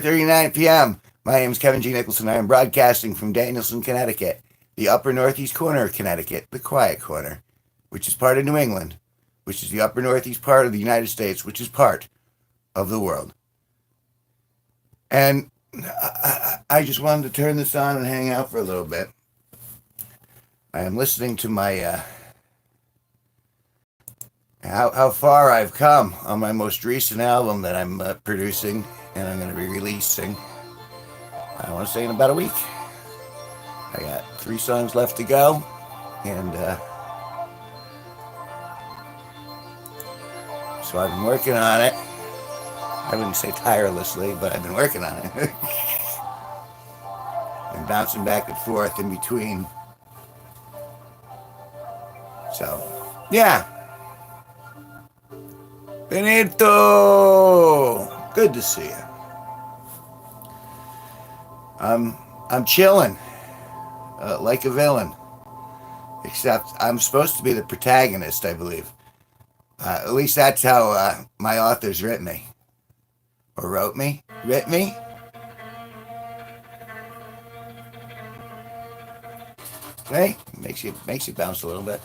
4:39 p.m. My name is Kevin G Nicholson. I am broadcasting from Danielson, Connecticut, the upper northeast corner of Connecticut, the quiet corner, which is part of New England, which is the upper northeast part of the United States, which is part of the world. And I just wanted to turn this on and hang out for a little bit. I am listening to my how far I've come on my most recent album that I'm producing and I'm going to be releasing. I want to say in about a week. I got 3 songs left to go, and so I've been working on it. I wouldn't say tirelessly, but I've been working on it. And bouncing back and forth in between. So, yeah. Benito! Good to see you. I'm chilling, like a villain. Except I'm supposed to be the protagonist, I believe. At least that's how my author's written me. Or wrote me? Writ me? Okay, makes you bounce a little bit.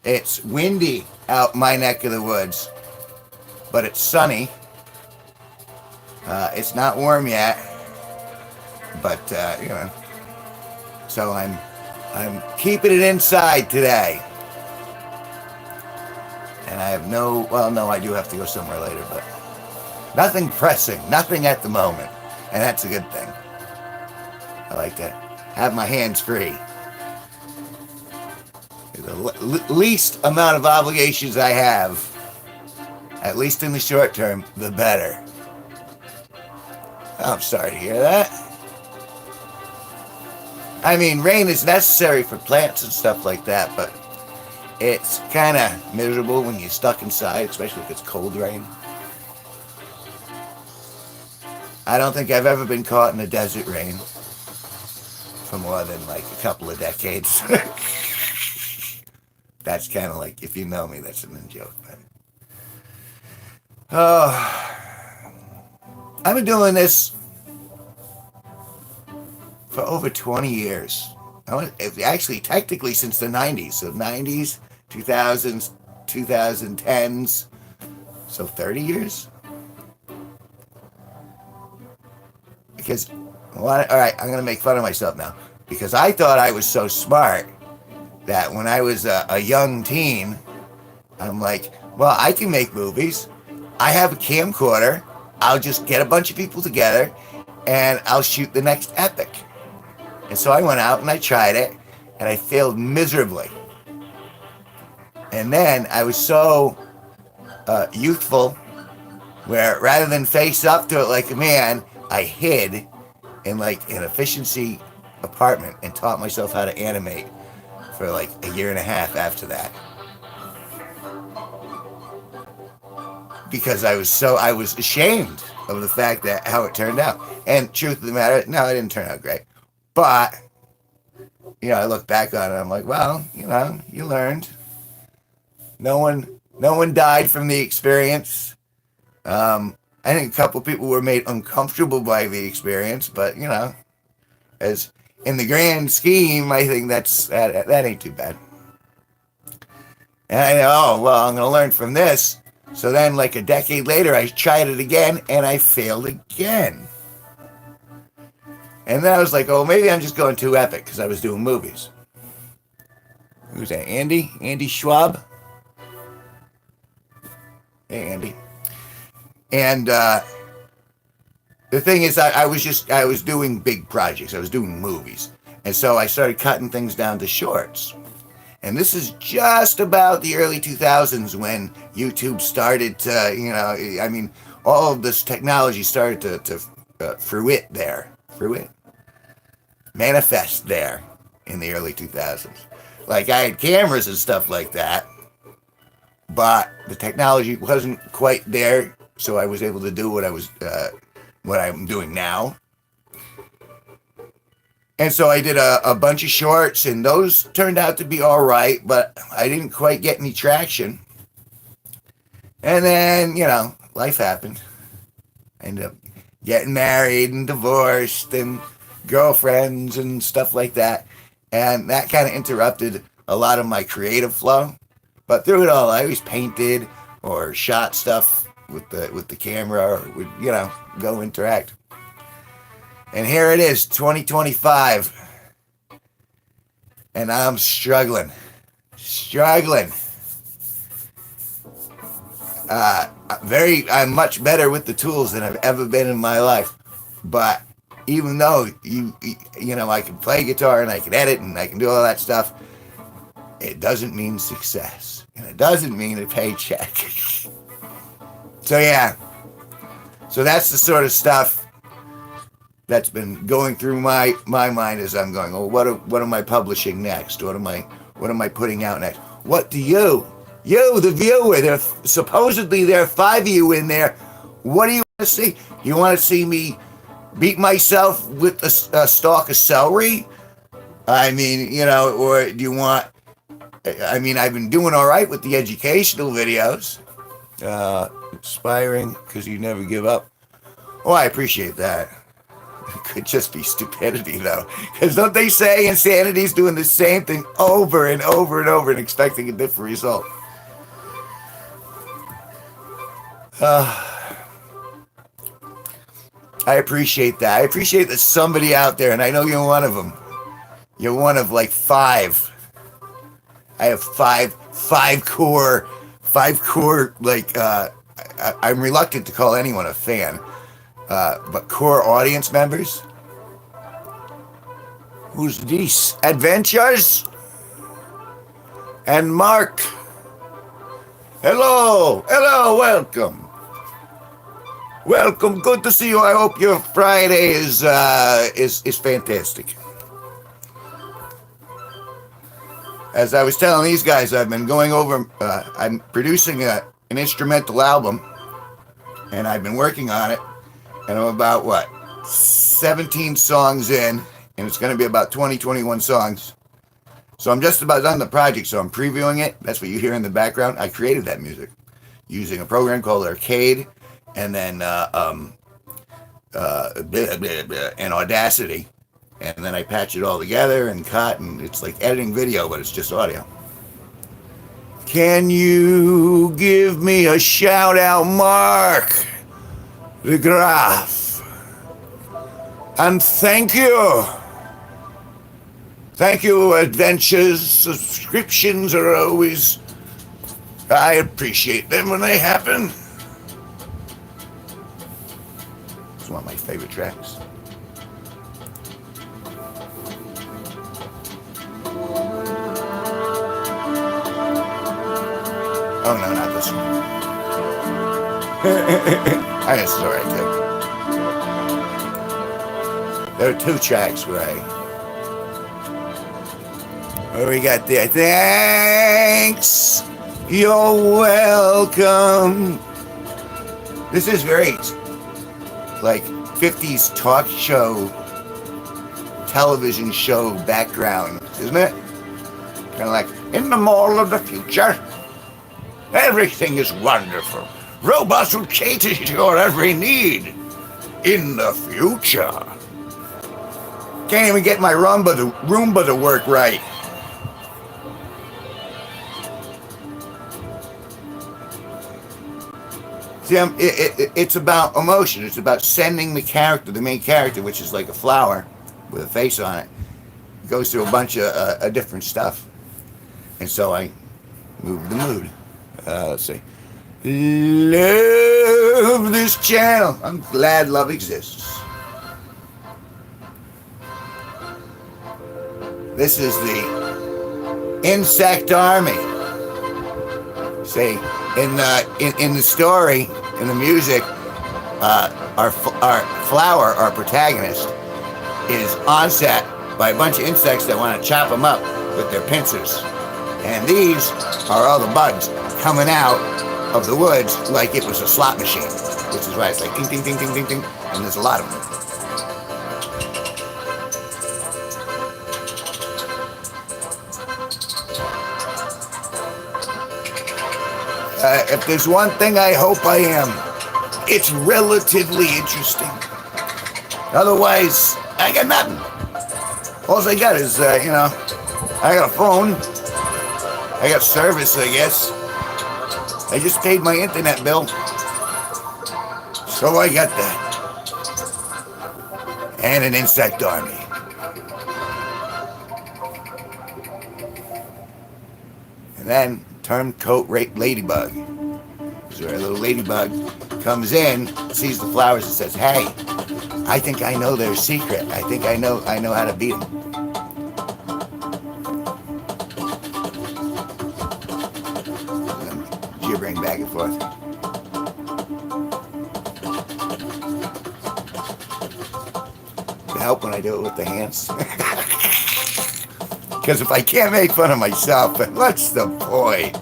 It's windy out my neck of the woods, but it's sunny. It's not warm yet, but you know. So I'm keeping it inside today, and I have no. Well, no, I do have to go somewhere later, but nothing pressing, nothing at the moment, and that's a good thing. I like to have my hands free. The least amount of obligations I have, at least in the short term, the better. I'm sorry to hear that. I mean, rain is necessary for plants and stuff like that, but it's kind of miserable when you're stuck inside, especially if it's cold rain. I don't think I've ever been caught in a desert rain for more than like a couple of decades. That's kind of like, if you know me, that's a joke. But I've been doing this for over 20 years. Actually, technically since the 90s. So 90s, 2000s, 2010s. So 30 years? Because, all right, I'm going to make fun of myself now. Because I thought I was so smart that when I was a young teen, I'm like, well, I can make movies. I have a camcorder. I'll just get a bunch of people together and I'll shoot the next epic. And so I went out and I tried it and I failed miserably. And then I was so youthful where rather than face up to it like a man, I hid in like an efficiency apartment and taught myself how to animate for like a year and a half after that. Because I was ashamed of the fact that how it turned out. And truth of the matter, no, it didn't turn out great. But, you know, I look back on it, I'm like, well, you know, you learned. No one died from the experience. I think a couple people were made uncomfortable by the experience, but, you know, as in the grand scheme, I think that ain't too bad. And I know, oh, well, I'm going to learn from this. So then, like a decade later, I tried it again, and I failed again. And then I was like, oh, maybe I'm just going too epic, because I was doing movies. Who's that, Andy? Andy Schwab? Hey, Andy. And the thing is, I was doing big projects. I was doing movies. And so I started cutting things down to shorts. And this is just about the early 2000s when YouTube started to, you know, I mean, all of this technology started to manifest there in the early 2000s. Like, I had cameras and stuff like that, but the technology wasn't quite there, so I was able to do what I'm doing now. And so I did a bunch of shorts, and those turned out to be all right, but I didn't quite get any traction. And then, you know, life happened. I ended up getting married and divorced and girlfriends and stuff like that. And that kind of interrupted a lot of my creative flow. But through it all, I always painted or shot stuff with the camera, or would, go interact. And here it is, 2025, and I'm struggling. I'm much better with the tools than I've ever been in my life. But even though I can play guitar and I can edit and I can do all that stuff, it doesn't mean success, and it doesn't mean a paycheck. So yeah, so that's the sort of stuff that's been going through my mind as I'm going, oh, what am I publishing next? What am I putting out next? What do you, the viewer, supposedly there are 5 of you in there. What do you want to see? You want to see me beat myself with a stalk of celery? I mean, or do you want, I've been doing all right with the educational videos. Inspiring because you never give up. Oh, I appreciate that. It could just be stupidity, though. Because don't they say insanity's doing the same thing over and over and over and expecting a different result? I appreciate that. I appreciate that somebody out there, and I know you're one of them. You're one of like 5. I have five core, like, I'm reluctant to call anyone a fan, but core audience members. Who's these? Adventures? And Mark. Hello, welcome. Welcome, good to see you. I hope your Friday is fantastic. As I was telling these guys, I've been going over, I'm producing an instrumental album, and I've been working on it, and I'm about, 17 songs in, and it's going to be about 21 songs. So I'm just about done the project, so I'm previewing it. That's what you hear in the background. I created that music using a program called Arcade, and then and Audacity. And then I patch it all together and cut, and it's like editing video, but it's just audio. Can you give me a shout out, Mark the Graph? And thank you. Thank you, Adventures. Subscriptions are always, I appreciate them when they happen. It's one of my favorite tracks. Oh, no, not this one. I guess it's alright, too. There are 2 tracks where we got there. Thanks! You're welcome! This is very, like, 50s talk show, television show background, isn't it? Kind of like, in the mall of the future, everything is wonderful. Robots will cater to your every need in the future. Can't even get my Roomba to work right. See, it's about emotion. It's about sending the main character, which is like a flower with a face on it. It goes through a bunch of different stuff. And so I move the mood. Let's see. Love this channel. I'm glad love exists. This is the Insect Army. See, in the story, in the music, our flower, our protagonist, is onset by a bunch of insects that want to chop him up with their pincers. And these are all the bugs coming out of the woods like it was a slot machine, which is why it's like ding, ding, ding, ding, ding, ding, and there's a lot of them. If there's one thing I hope I am, it's relatively interesting. Otherwise, I got nothing. All I got is, I got a phone. I got service, I guess. I just paid my internet bill. So I got that. And an insect army. And then turncoat ladybug. So a little ladybug comes in, sees the flowers and says, "Hey, I think I know their secret. I think I know how to beat them." Gibbering back and forth. To help when I do it with the hands. Because if I can't make fun of myself, then what's the point?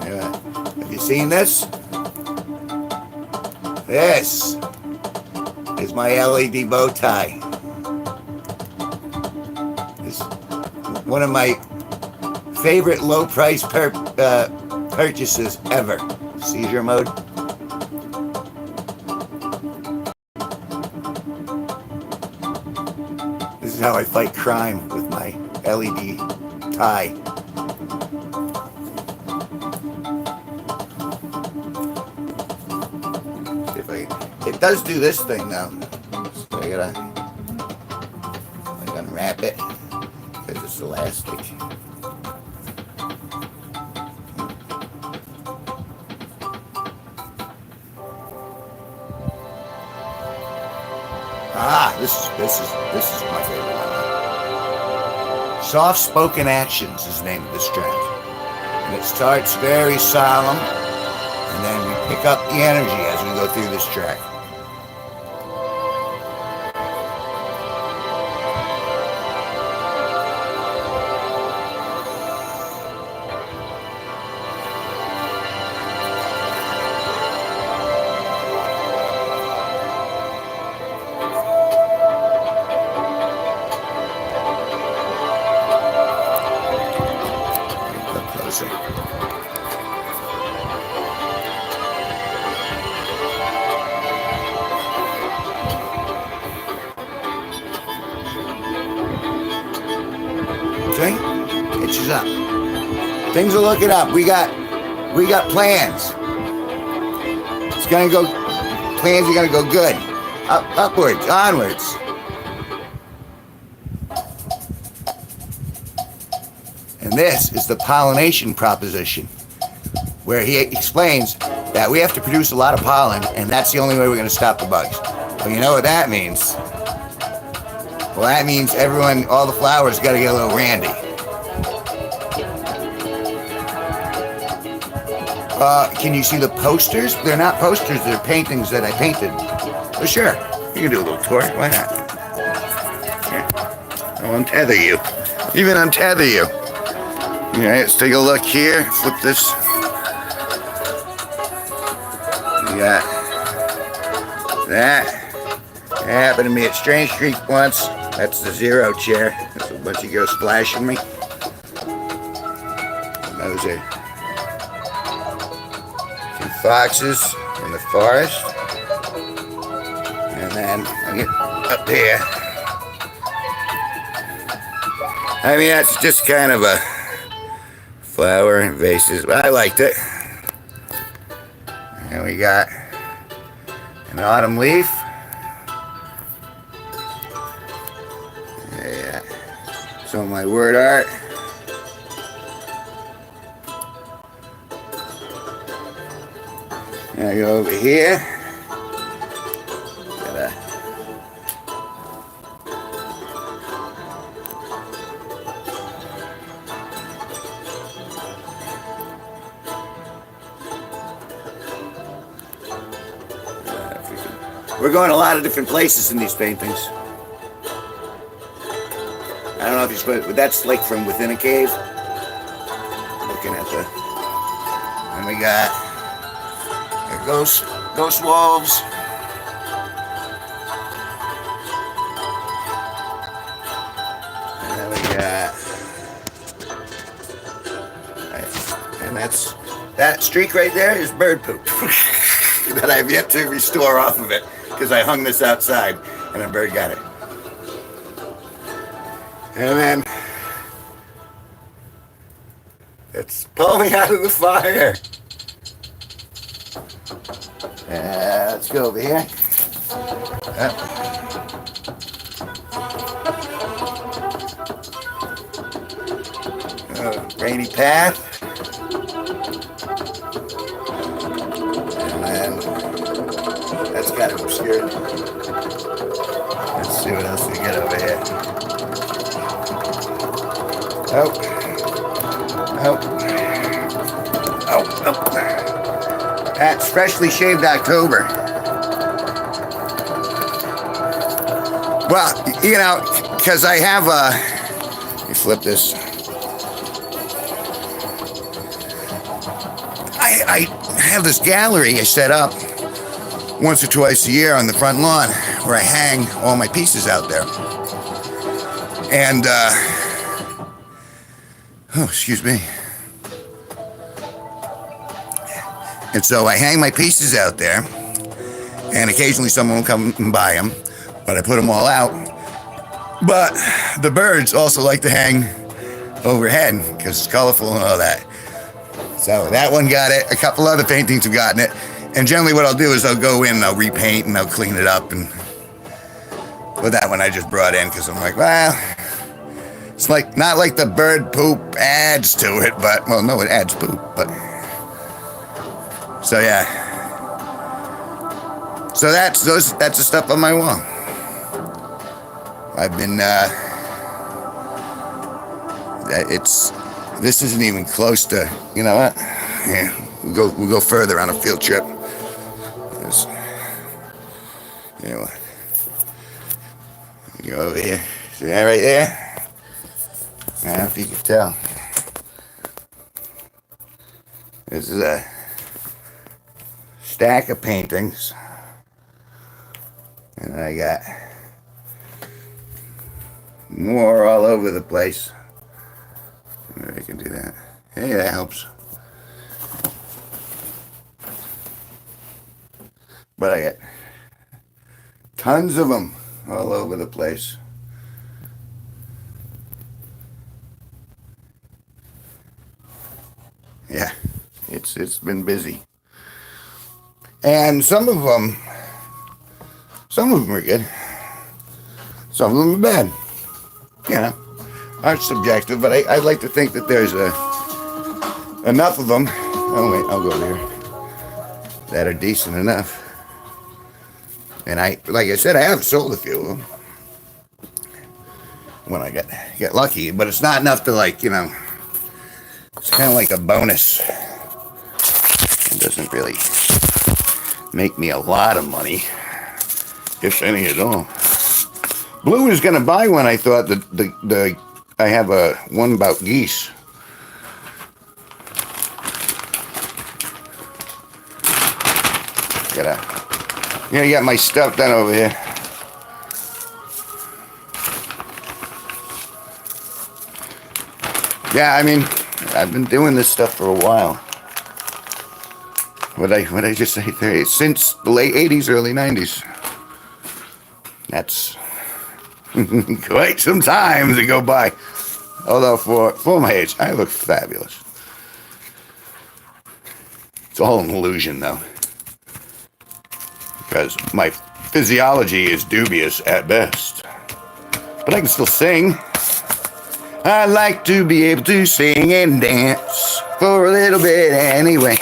Have you seen this? This is my LED bow tie. It's one of my favorite low price purchases ever. Seizure mode. This is how I fight crime with my LED tie. It does do this thing now. So I gotta unwrap it because it's elastic. This is my favorite one. Soft Spoken Actions is the name of this track. And it starts very solemn, and then we pick up the energy as we go through this track. Okay? Itches up. Things are looking up. We got plans. It's gonna go. Plans are gonna go good. Upwards, onwards. And this is the pollination proposition, where he explains that we have to produce a lot of pollen, and that's the only way we're going to stop the bugs. Well, you know what that means? Well, that means all the flowers got to get a little randy. Can you see the posters? They're not posters, they're paintings that I painted. Well, sure, you can do a little tour, why not? Here. I'll untether you. Even untether you. All right, let's take a look here. Flip this. We got that. That happened to me at Strange Street once. That's the Zero chair. There's a bunch of girls splashing me. And those are some foxes in the forest. And then I get up here. I mean, that's just kind of a flower and vases, but I liked it. And we got an autumn leaf. Yeah. Some of my word art. And I go over here. We're going a lot of different places in these paintings. I don't know if you're supposed, but that's like from within a cave. Looking at the, and we got ghost wolves. And then we got, and that streak right there is bird poop that I've yet to restore off of it because I hung this outside and a bird got it. And then it's pulling out of the fire. Let's go over here. Rainy path. And then that's kind of obscured. Let's see what else we get over here. Oh. That's freshly shaved October. Well, you know, because I have let me flip this. I have this gallery I set up once or twice a year on the front lawn where I hang all my pieces out there. And, oh, excuse me. And so I hang my pieces out there, and occasionally someone will come and buy them, but I put them all out. But the birds also like to hang overhead because it's colorful and all that. So that one got it. A couple other paintings have gotten it. And generally what I'll do is I'll go in and I'll repaint and I'll clean it up. But that one I just brought in because I'm like, well, it's like not like the bird poop adds to it, but, well, no, it adds poop, but. So yeah. So that's the stuff on my wall. I've been, this isn't even close to, you know what? Yeah, we'll go further on a field trip. You know what? Go over here. See that right there? I don't know if you can tell. This is a stack of paintings. And I got more all over the place. Maybe I can do that. Hey, that helps. But I got tons of them all over the place. Yeah, it's been busy. And some of them are good. Some of them are bad. You know, art's subjective, but I like to think that there's enough of them. Oh wait, I'll go there. That are decent enough. And like I said, I have sold a few of them when I get lucky, but it's not enough to, like, you know, it's kind of like a bonus. It doesn't really make me a lot of money, if any at all. Blue is going to buy one. I thought that I have a one about geese. Gotta get my stuff done over here. Yeah, I mean, I've been doing this stuff for a while. What I just say there? Since the late 80s, early 90s. That's quite some time to go by. Although for my age, I look fabulous. It's all an illusion, though. Because my physiology is dubious at best. But I can still sing. I like to be able to sing and dance for a little bit anyway.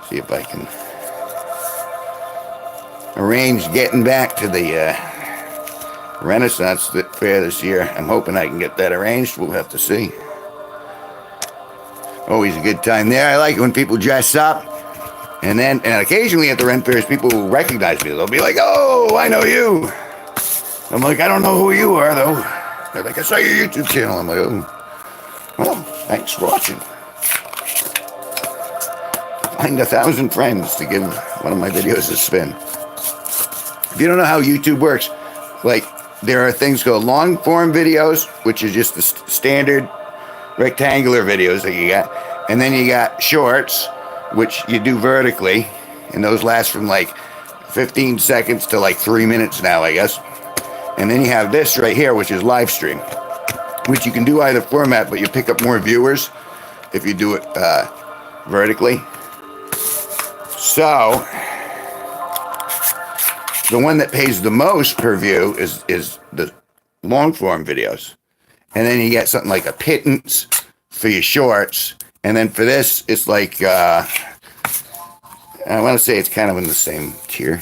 See if I can arrange getting back to the Renaissance Fair this year. I'm hoping I can get that arranged. We'll have to see. Always a good time there. I like it when people dress up. And occasionally at the Ren Fairs, people will recognize me. They'll be like, oh, I know you. I'm like, I don't know who you are, though. They're like, I saw your YouTube channel. I'm like, oh, well, thanks for watching. Find 1,000 friends to give one of my videos a spin. If you don't know how YouTube works, like, there are things called long form videos, which is just the standard rectangular videos that you got. And then you got shorts, which you do vertically. And those last from like 15 seconds to like 3 minutes now, I guess. And then you have this right here, which is live stream, which you can do either format, but you pick up more viewers if you do it vertically. So the one that pays the most per view is the long form videos. And then you get something like a pittance for your shorts. And then for this, it's like, I want to say it's kind of in the same tier.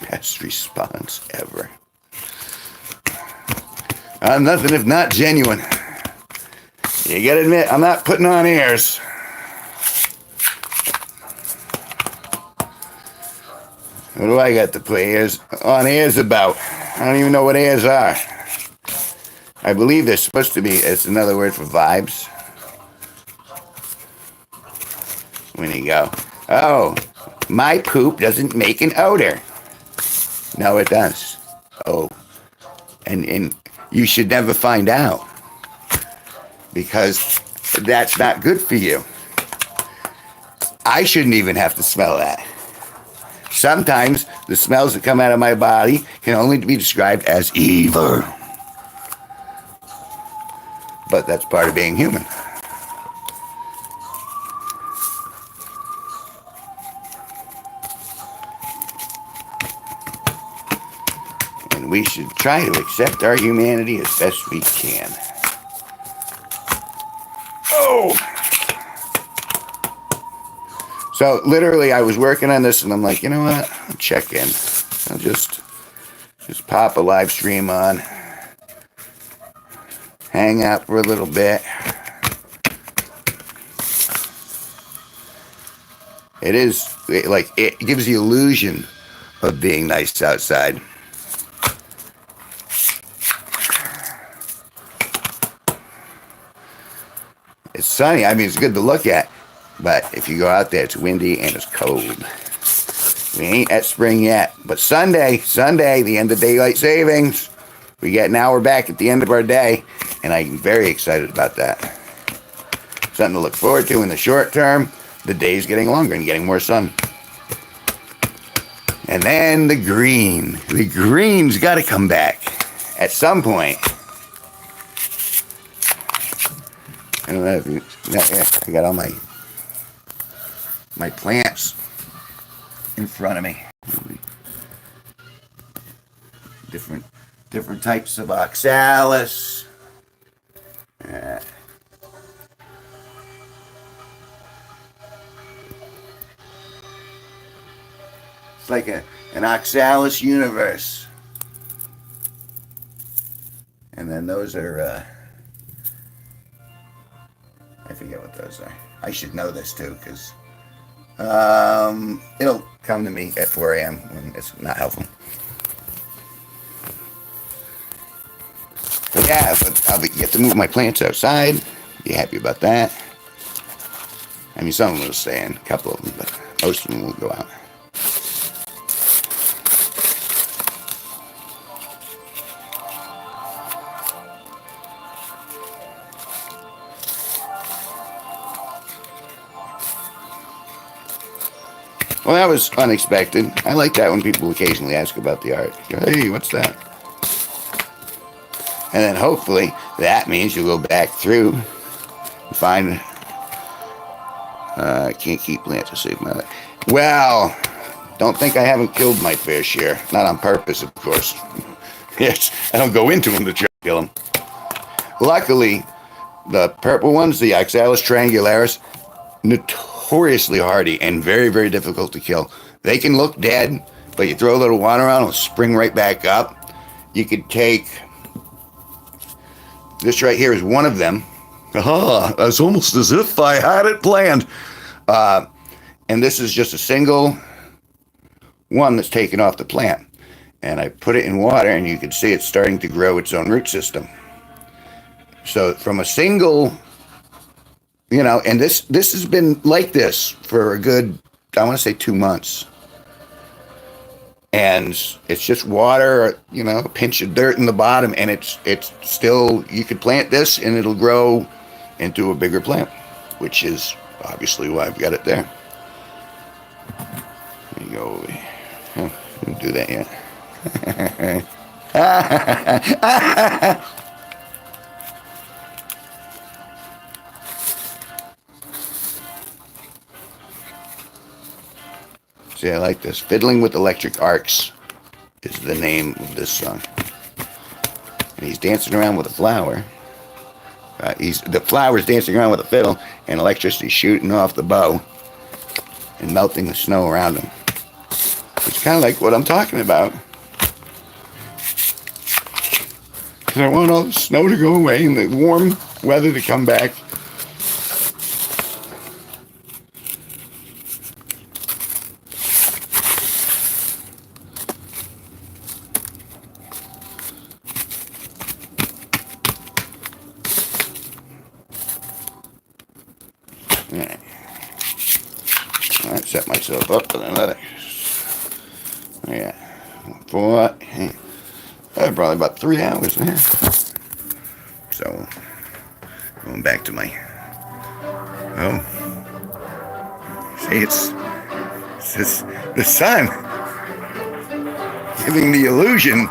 Best response ever. Nothing if not genuine. You gotta admit, I'm not putting on airs. What do I got to put on airs about? I don't even know what airs are. I believe they're supposed to be, it's another word for vibes. When you go, oh, my poop doesn't make an odor. No, it does. Oh, and you should never find out, because that's not good for you. I shouldn't even have to smell that. Sometimes the smells that come out of my body can only be described as evil. But that's part of being human. And we should try to accept our humanity as best we can. Oh! So literally I was working on this and I'm like, you know what? I'll check in. I'll just pop a live stream on. Hang out for a little bit. It gives the illusion of being nice outside. It's sunny. I mean, it's good to look at. But if you go out there, it's windy and it's cold. We ain't at spring yet. But Sunday, the end of daylight savings. We get an hour back at the end of our day. And I'm very excited about that. Something to look forward to in the short term. The day's getting longer and getting more sun. And then the green. The green's got to come back at some point. I don't know if you... I got all my plants in front of me. Different types of oxalis. It's like an oxalis universe. And then those are, I forget what those are. I should know this too, because it'll come to me at 4 a.m. when it's not helpful. But yeah, I'll get to move my plants outside. Be happy about that. I mean, some of them will stay in, a couple of them, but most of them will go out. Well, that was unexpected. I like that when people occasionally ask about the art. Hey, what's that? And then hopefully that means you'll go back through and find... I can't keep plants to save my life. Well, don't think I haven't killed my fair share. Not on purpose, of course. Yes, I don't go into them to try to kill them. Luckily, the purple ones, the Oxalis triangularis, notoriously hardy and very, very difficult to kill. They can look dead, but you throw a little water on them, it'll spring right back up. You could take... This right here is one of them. Aha, it's almost as if I had it planned. And this is just a single one that's taken off the plant. And I put it in water, and you can see it's starting to grow its own root system. So from a single, and this has been like this for a good, I want to say 2 months. and it's just water, you know, a pinch of dirt in the bottom, and it's still, you could plant this and it'll grow into a bigger plant, which is obviously why I've got it there. There you go. Didn't do that yet. See, I like this. Fiddling with Electric Arcs is the name of this song. And he's dancing around with a flower. The flower's dancing around with a fiddle, and electricity shooting off the bow and melting the snow around him. It's kind of like what I'm talking about. Because I want all the snow to go away and the warm weather to come back. Yeah. I set myself up for another. Yeah. For probably about 3 hours now. So, going back to my. Oh. See, it's just the sun giving the illusion.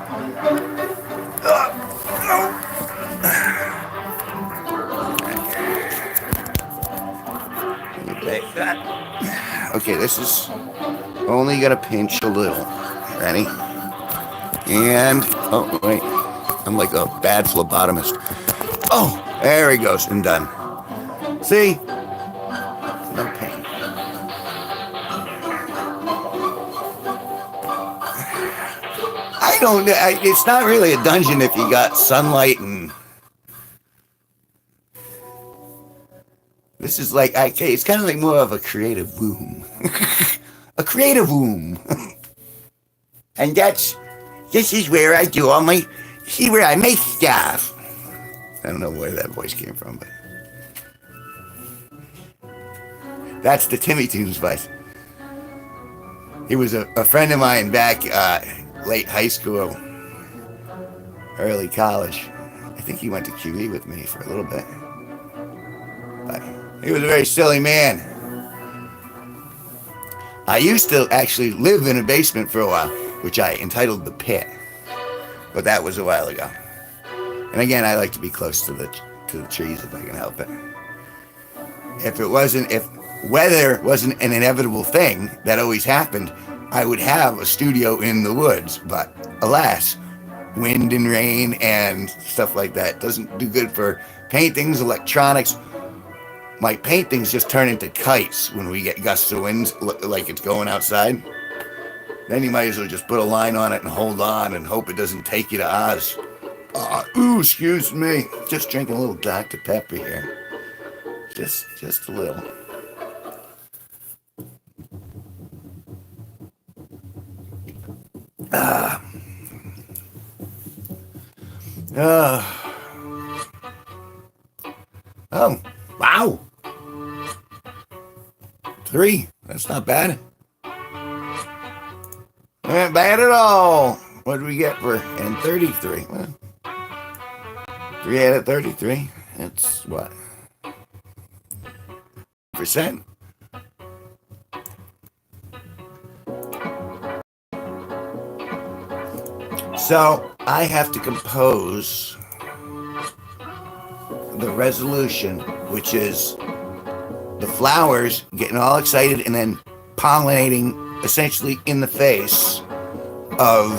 Okay, this is only gonna pinch a little. Ready? And oh wait, I'm like a bad phlebotomist. Oh, there he goes, and done. See? No pain. I don't. It's not really a dungeon if you got sunlight and. This is like, it's kind of like more of a creative womb. A creative womb. And this is where I do all my, see where I make stuff. I don't know where that voice came from, but. That's the Timmy Toons voice. He was a friend of mine back late high school, early college. I think he went to QE with me for a little bit. But he was a very silly man. I used to actually live in a basement for a while, which I entitled the Pit. But that was a while ago. And again, I like to be close to the trees if I can help it. If weather wasn't an inevitable thing that always happened, I would have a studio in the woods. But alas, wind and rain and stuff like that doesn't do good for paintings, electronics. My paintings just turn into kites when we get gusts of wind, like it's going outside. Then you might as well just put a line on it and hold on and hope it doesn't take you to Oz. Ooh, excuse me. Just drinking a little Dr. Pepper here. Just a little. Oh, wow. 3. That's not bad. Not bad at all. What did we get for and 33? Well, 3 out of 33. That's what? %. So I have to compose the resolution, which is the flowers getting all excited and then pollinating essentially in the face of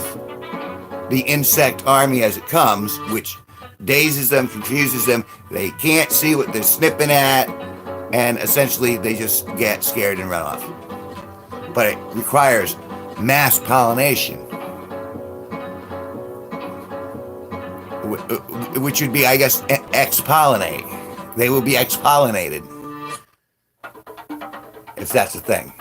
the insect army as it comes, which dazes them, confuses them. They can't see what they're snipping at, and essentially they just get scared and run off. But it requires mass pollination, which would be, I guess, ex-pollinate. They will be ex-pollinated, if that's a thing.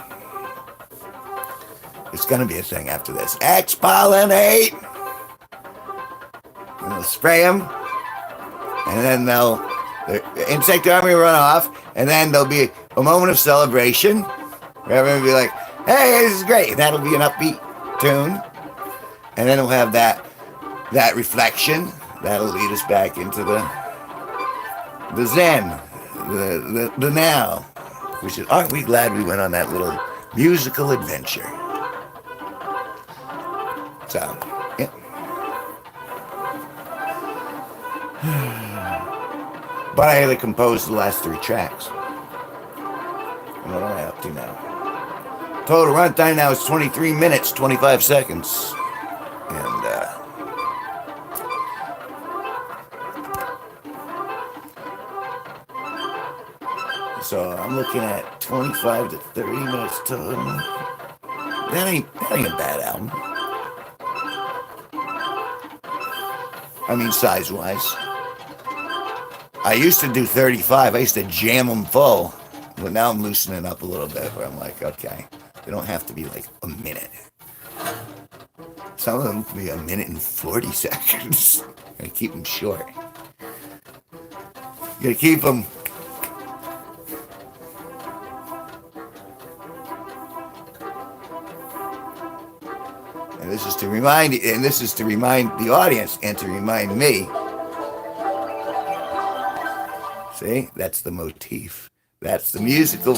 It's going to be a thing after this. Ex-pollinate! And they'll spray them, and then the insect army will run off, and then there'll be a moment of celebration where everyone will be like, hey, this is great. And that'll be an upbeat tune. and then we'll have that reflection that'll lead us back into the Zen, the now. Which is, aren't we glad we went on that little musical adventure? So, yeah. But I had to compose the last 3 tracks. What am I up to now? Total runtime now is 23 minutes, 25 seconds. And, so I'm looking at 25 to 30 minutes total. That ain't a bad album. I mean, size-wise. I used to do 35. I used to jam them full. But now I'm loosening up a little bit where I'm like, okay, they don't have to be like a minute. Some of them can be a minute and 40 seconds. Gotta keep them short. Gotta keep them. And this is to remind the audience and to remind me. See, that's the motif. That's the musical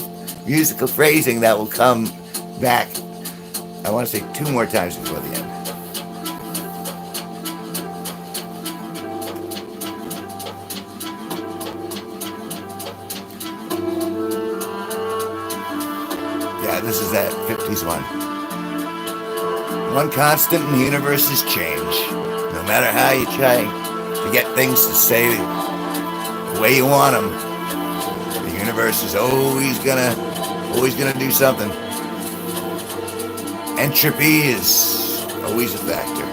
phrasing that will come back. I want to say 2 more times before the end. Yeah, this is that 50s one. One constant in the universe is change. No matter how you try to get things to say the way you want them, the universe is always gonna do something. Entropy is always a factor.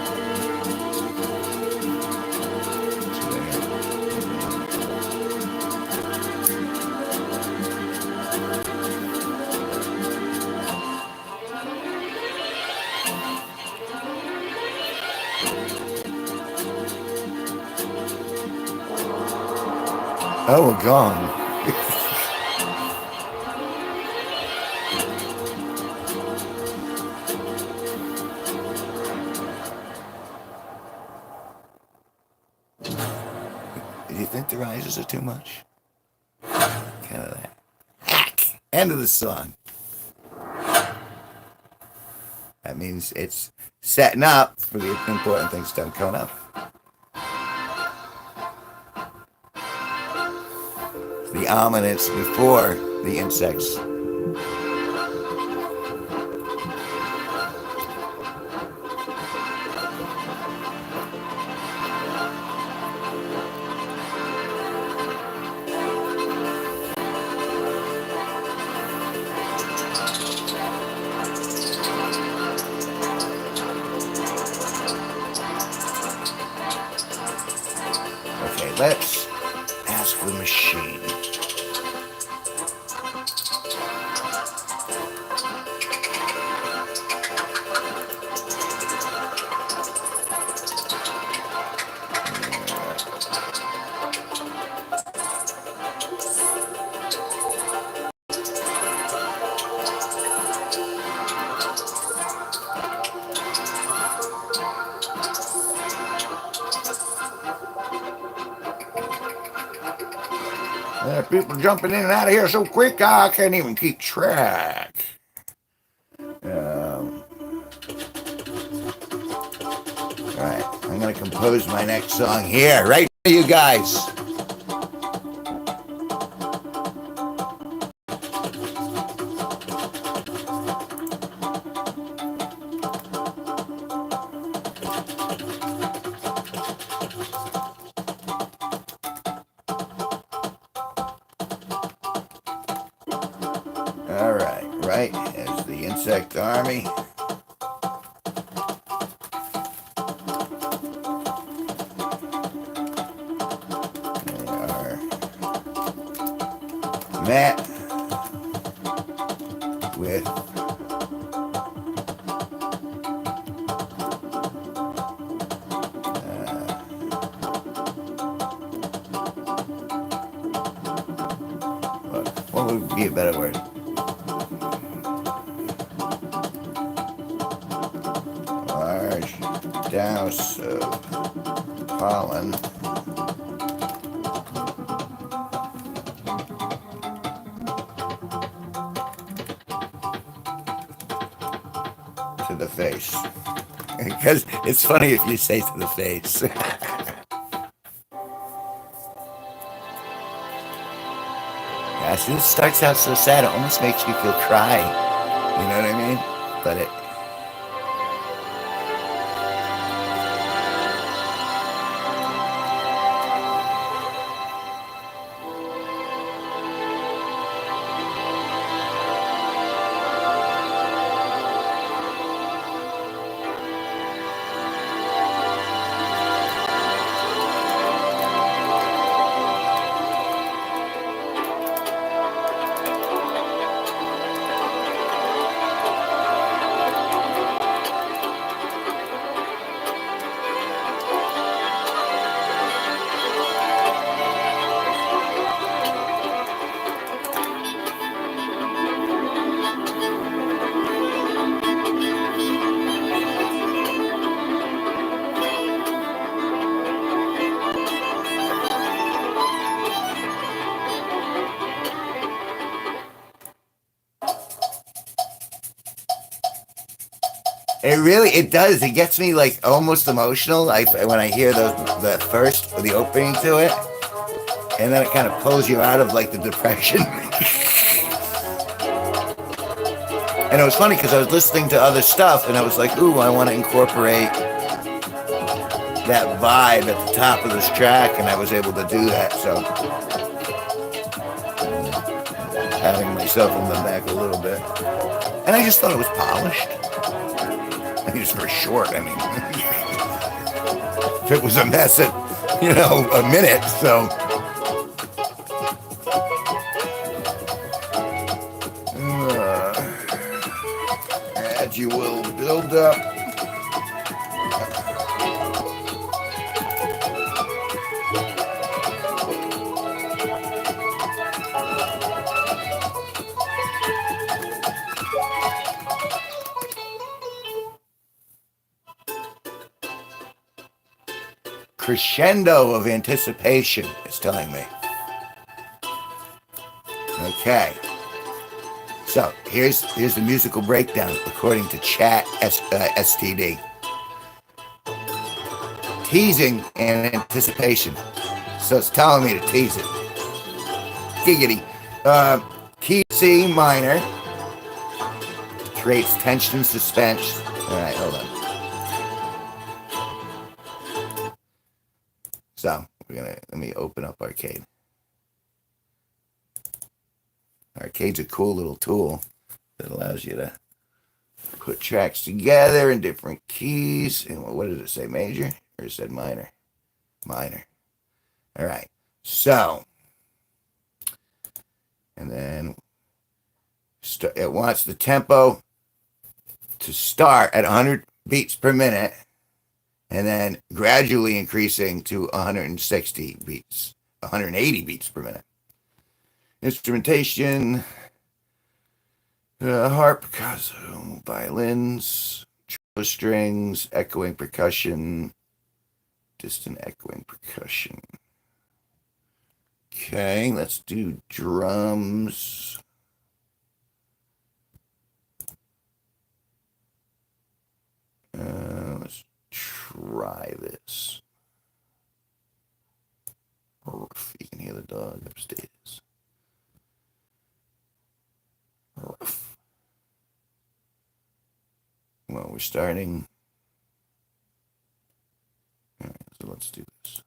Oh, we're gone. Do you think the rises are too much? Kind of that. Hack! End of the song. That means it's setting up for the important things to come up. The ominous before the insects. Okay, let's ask the machine. People jumping in and out of here so quick, I can't even keep track. Alright, I'm going to compose my next song here, right for you guys. Right, as the insect army. They are met with what would be a better word? douse of pollen to the face. Because it's funny if you say to the face. Gosh, this starts out so sad, it almost makes you feel cry. You know what I mean? But it does. It gets me like almost emotional. When I hear the opening to it, and then it kind of pulls you out of like the depression. And it was funny because I was listening to other stuff, and I was like, "Ooh, I want to incorporate that vibe at the top of this track," and I was able to do that. So, patting myself on the back a little bit, and I just thought it was polished. I mean, it's very short. I mean, if it was a mess at, a minute, so. Gradual build up. Crescendo of anticipation, it's telling me. Okay. So here's the musical breakdown according to Chat STD. Teasing and anticipation. So it's telling me to tease it. Giggity. Key C minor creates tension and suspense. All right, hold on. So let me open up Arcade. Arcade's a cool little tool that allows you to put tracks together in different keys. And what does it say, major? Or it said minor? Minor. All right. So, and then it wants the tempo to start at 100 beats per minute and then gradually increasing to 180 beats per minute. Instrumentation, harp, percussion, violins, cello strings, echoing percussion, distant echoing percussion. Okay, let's do drums. Let's try this. You can hear the dog upstairs. Well, we're starting. All right, so let's do this.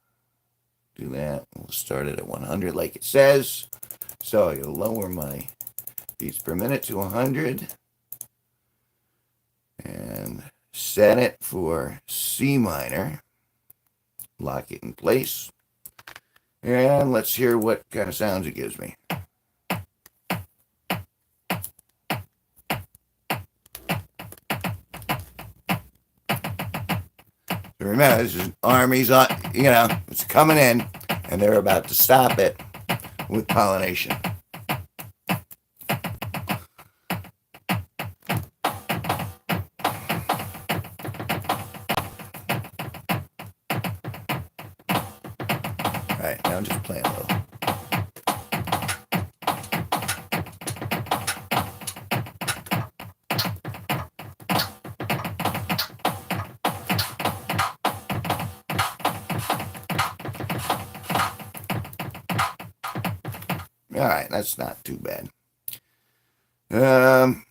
Do that. We'll start it at 100 like it says. So I'll lower my beats per minute to 100 and set it for C minor. Lock it in place. And let's hear what kind of sounds it gives me. Remember, this is armies on, it's coming in, and they're about to stop it with pollination. playing a little. All right, that's not too bad.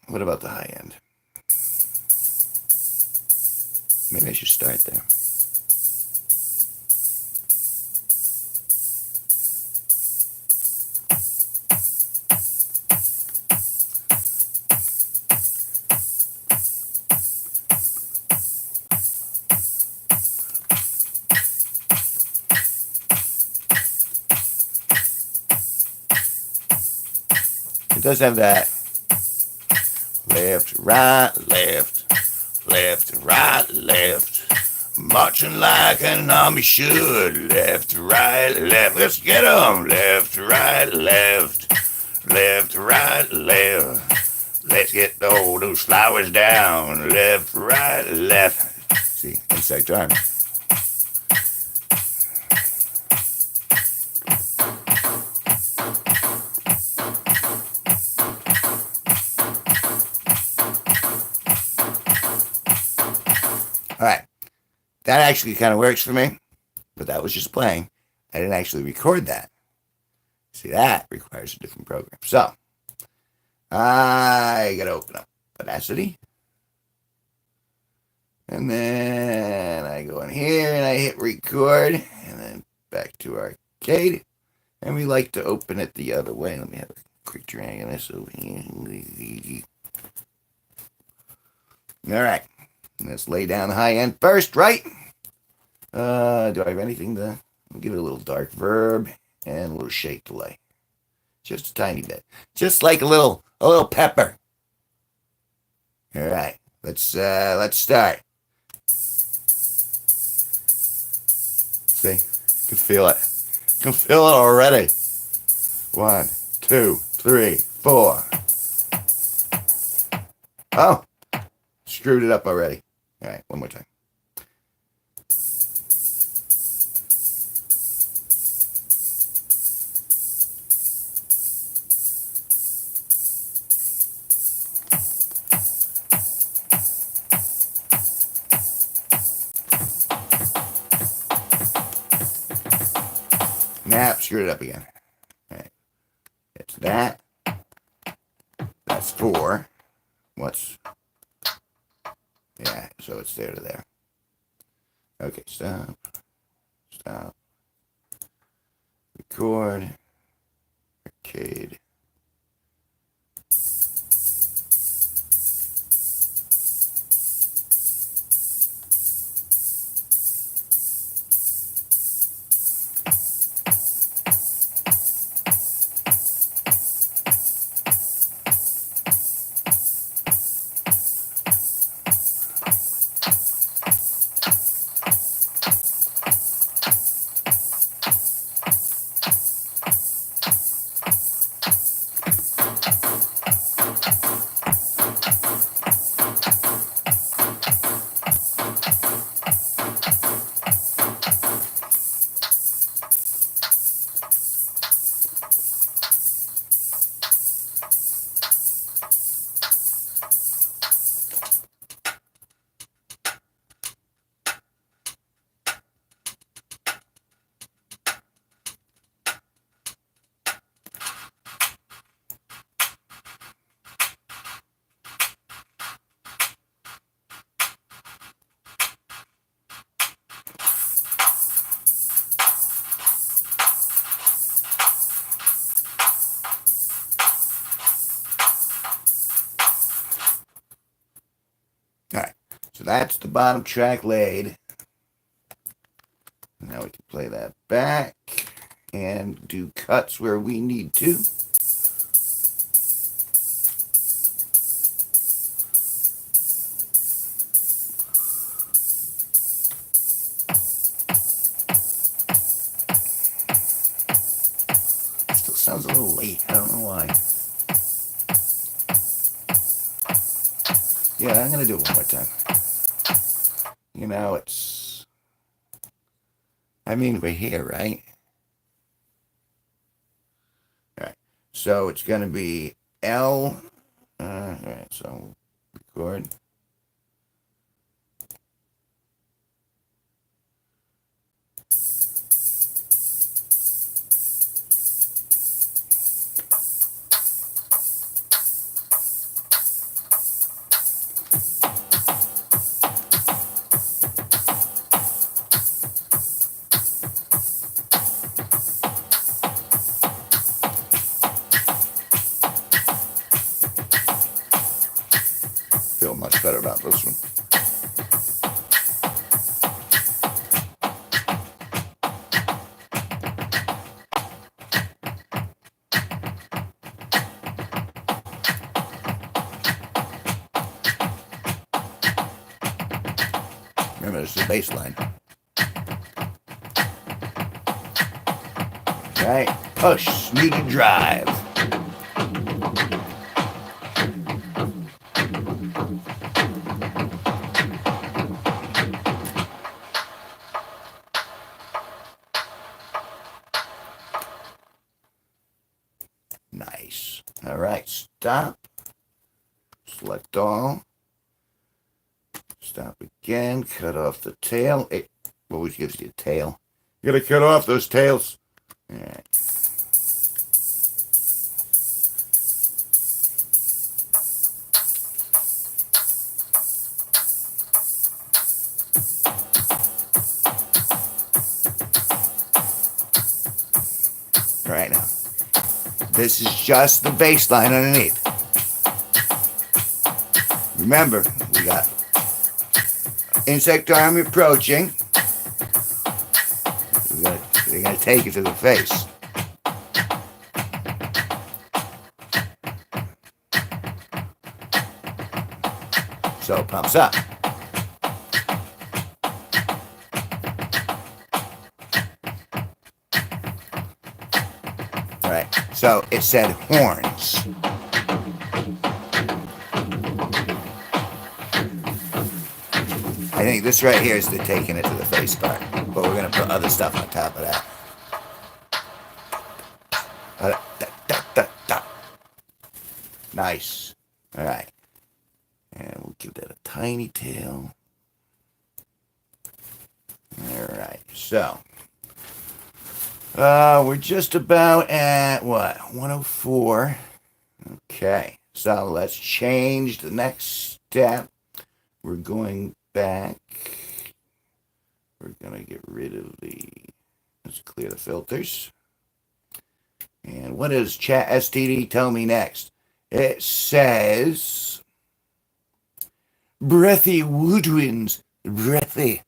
What about the high end? Maybe I should start there. It does have that left, right, left, right, left. Marching like an army should. Left, right, left. Let's get 'em. Left, right, left. Left, right, left. Let's get all those flowers down. Left, right, left. See, insect arm. All right. That actually kind of works for me, but that was just playing. I didn't actually record that. See, that requires a different program. So, I got to open up Audacity. And then I go in here and I hit record. And then back to Arcade. And we like to open it the other way. Let me have a quick drag of this over here. All right. Let's lay down the high end first, right? Do I have anything to give it a little dark verb and a little shake delay? Just a tiny bit. Just like a little pepper. All right. Let's start. See? I can feel it. I can feel it already. 1, 2, 3, 4. Oh, screwed it up already. All right, one more time. Nah, screwed it up again. All right, it's that. That's 4. What's... Yeah, so it's there to there. Okay, stop. Stop. Record. Arcade. All right, so that's the bottom track laid. Now we can play that back and do cuts where we need to. Still sounds a little late. I don't know why. Yeah, I'm going to do it one more time. You know, it's... I mean, we're here, right? So it's going to be L. All right, so record. Feel much better about this one. Remember, this is the bass line. Right, push, muted drive. Nice. All right, stop. Select all. Stop again. Cut off the tail. It always gives you a tail. You gotta cut off those tails. All right. All right, now. This is just the bass line underneath. Remember, we got insect army approaching. They're gonna take it to the face. So it pumps up. All right, so it said horns. I think this right here is the taking it to the face part, but we're gonna put other stuff on top of that. Nice. All right, and we'll give that a tiny tail. All right, so we're just about at what, 104. Okay, so let's change the next step. We're going back. We're gonna get rid of let's clear the filters. And what does Chat STD tell me next? It says breathy woodwinds. Breathy.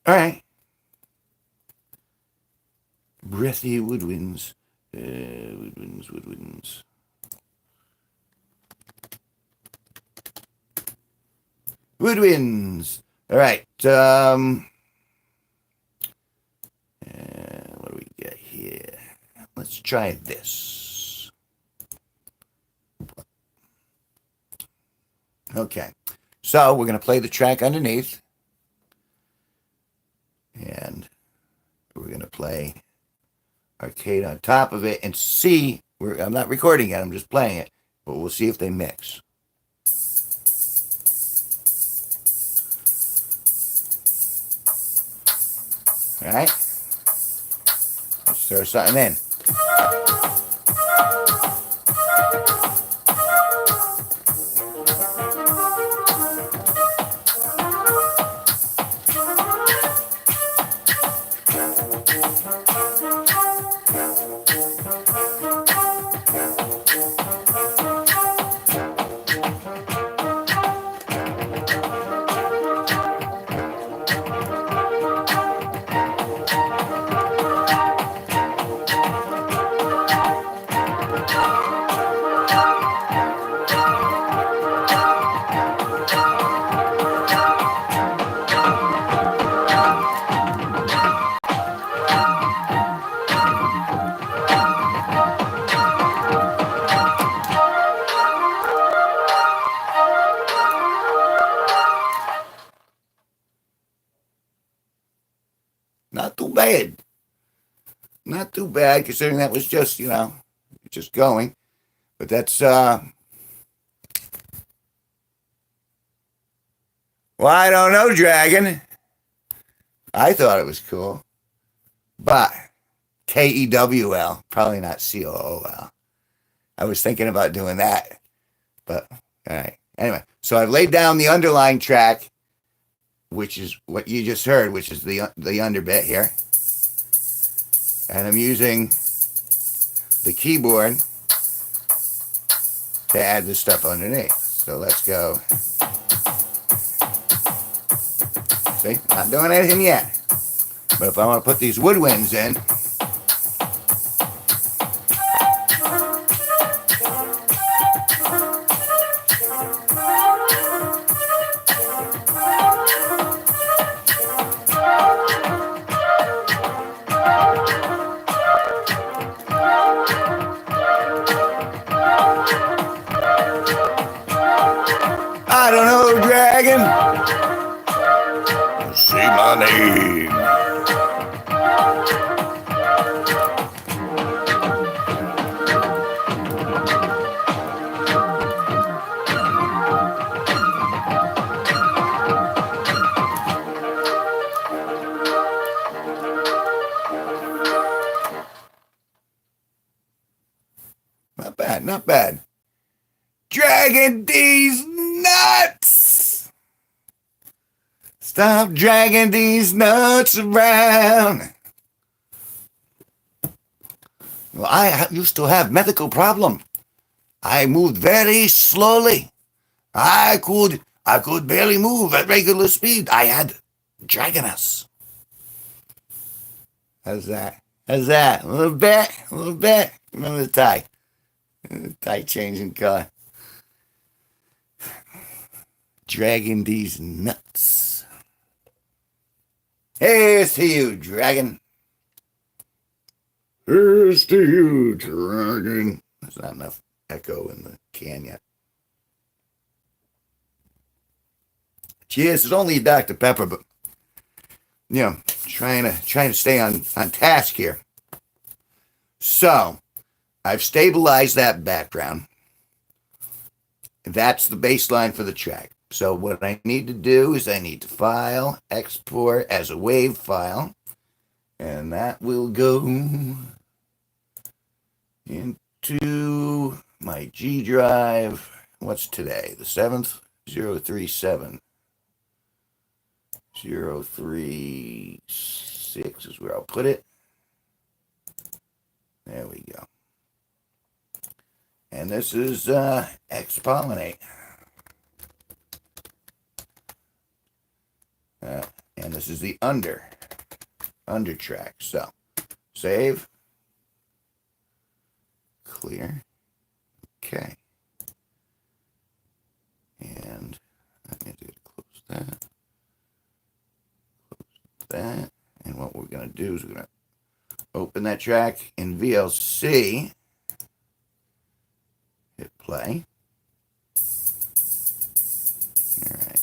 All right. Breathy woodwinds. Woodwinds. Woodwinds. All right. What do we get here? Let's try this. Okay. So we're going to play the track underneath. And we're going to play arcade on top of it and see. I'm not recording it. I'm just playing it. But we'll see if they mix. All right. Let's throw something in. Not too bad. Not too bad, considering that was just, just going. But that's, well, I don't know, Dragon. I thought it was cool. But Kewl, probably not Cool. I was thinking about doing that. But, all right. Anyway, so I've laid down the underlying track, which is what you just heard, which is the underbit here. And I'm using the keyboard to add the stuff underneath. So let's go. See, not doing anything yet. But if I want to put these woodwinds in, I don't know, Dragon. Say my name. Not bad, not bad. Dragging these nuts! Stop dragging these nuts around. Well, I used to have medical problem. I moved very slowly. I could barely move at regular speed. I had dragoness. How's that? How's that? A little bit? A little bit? Remember the tie? The tie changing color. Dragging these nuts. Here's to you, Dragon. Here's to you, Dragon. There's not enough echo in the can yet. Cheers. It's only Dr. Pepper, but trying to stay on task here. So I've stabilized that background. That's the baseline for the track. So what I need to do is I need to file, export as a WAV file, and that will go into my G drive. What's today? The 7th? 037. 036 is where I'll put it. There we go. And this is X-Pollinate. And this is the under track. So, save. Clear. Okay. And I need to close that. Close that. And what we're going to do is we're going to open that track in VLC. Hit play. All right.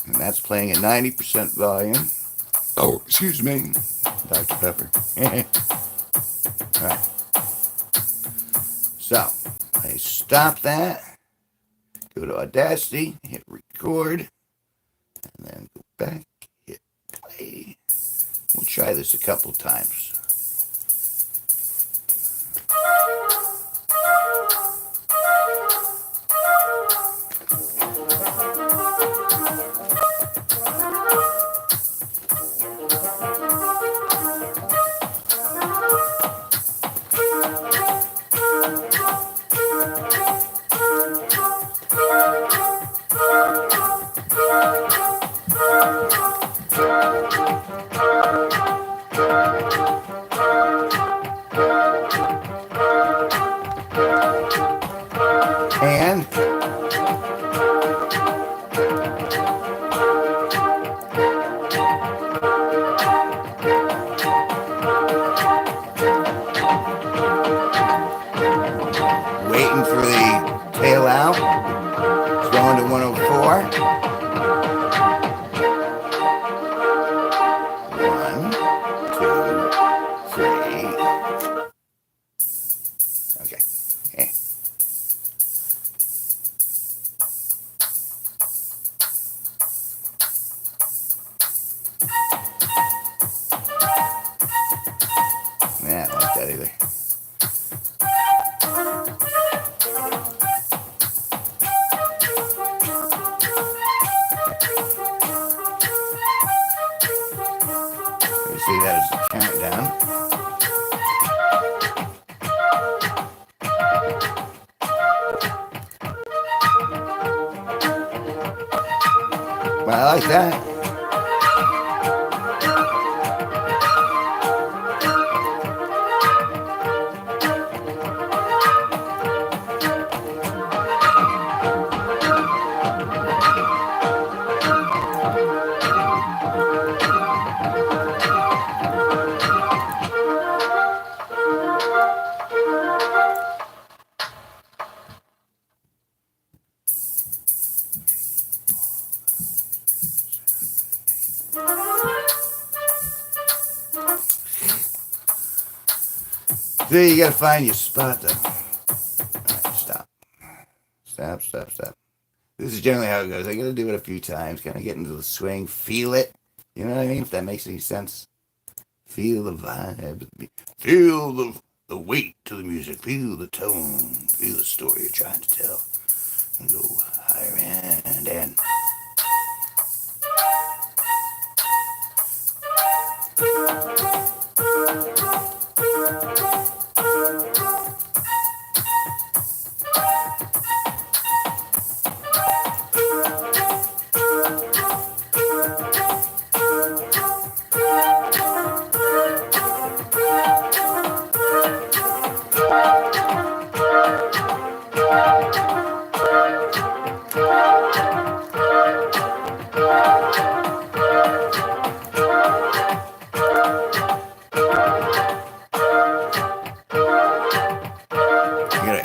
And that's playing at 90% volume. Oh, excuse me, Dr. Pepper. All right. So, I stop that. Go to Audacity, hit record, and then go back, hit play. We'll try this a couple times. And waiting for the tail out. It's going to 104. Well, I like that. So you gotta find your spot though. Alright, stop. Stop. This is generally how it goes. I gotta do it a few times, kind of get into the swing, feel it. You know what I mean? If that makes any sense. Feel the vibe. Feel the weight to the music. Feel the tone. Feel the story you're trying to tell. And go higher and.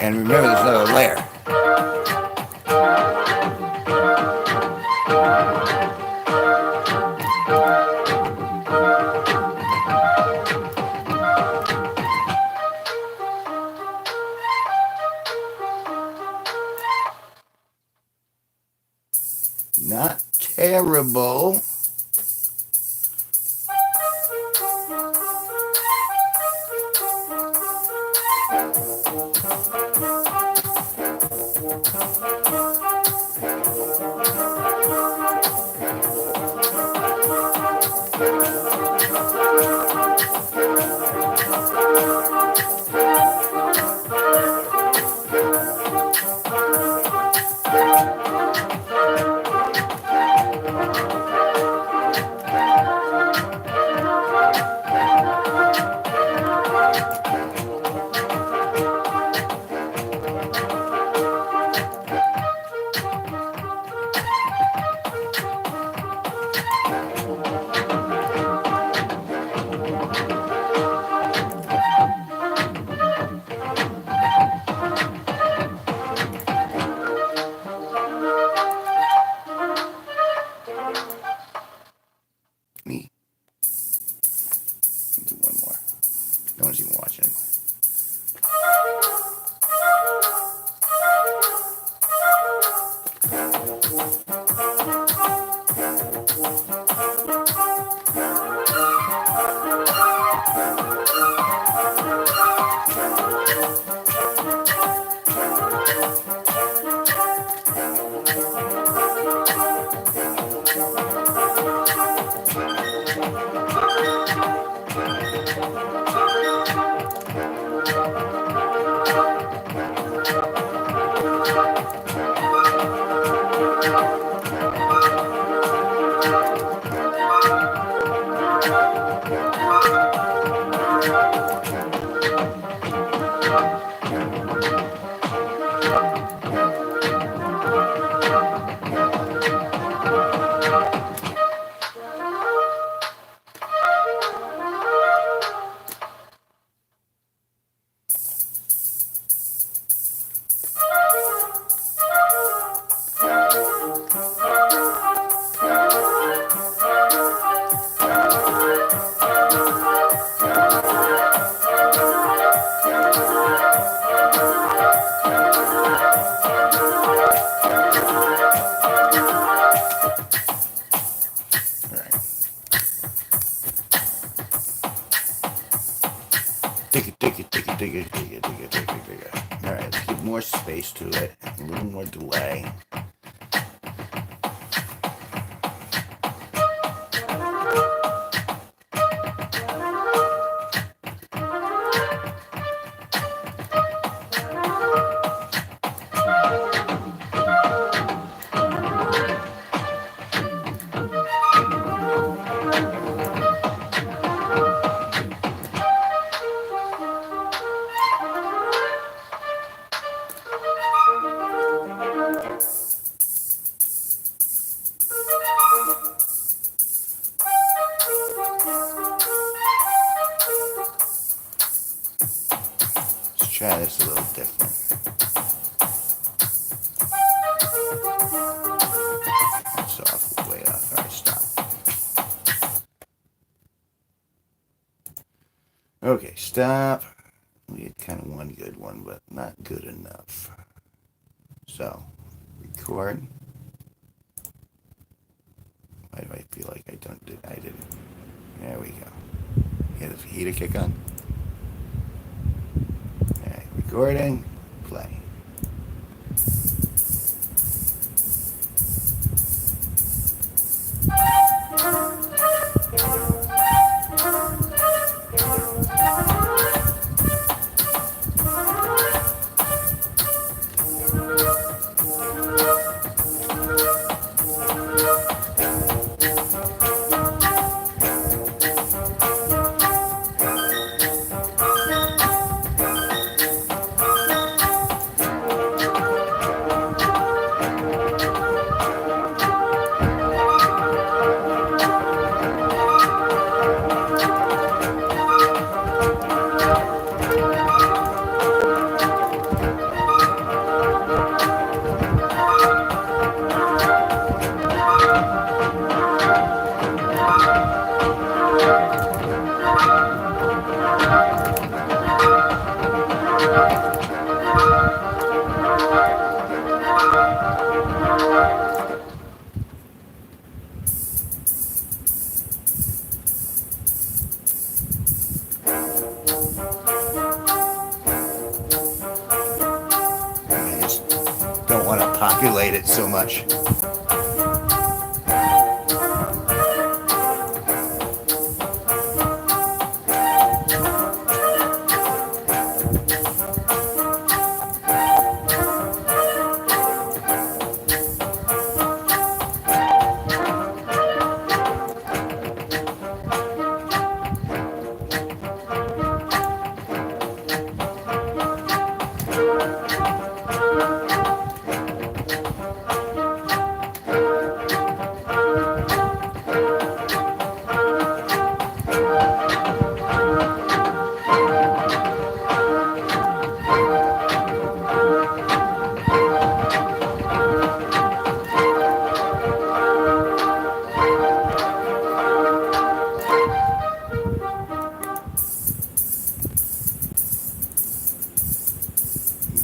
And remember, there's another layer. Not terrible. Me. Do one more. No one's even watching anymore. Dig it. All right, let's give more space to it, a little more delay. try this a little different. That's off, way off. All right, stop. Okay, stop. We had kind of one good one, but not good enough. So, record. Why do I feel like I didn't? There we go. Get the heater kick on. All right, recording, play. Don't want to populate it so much.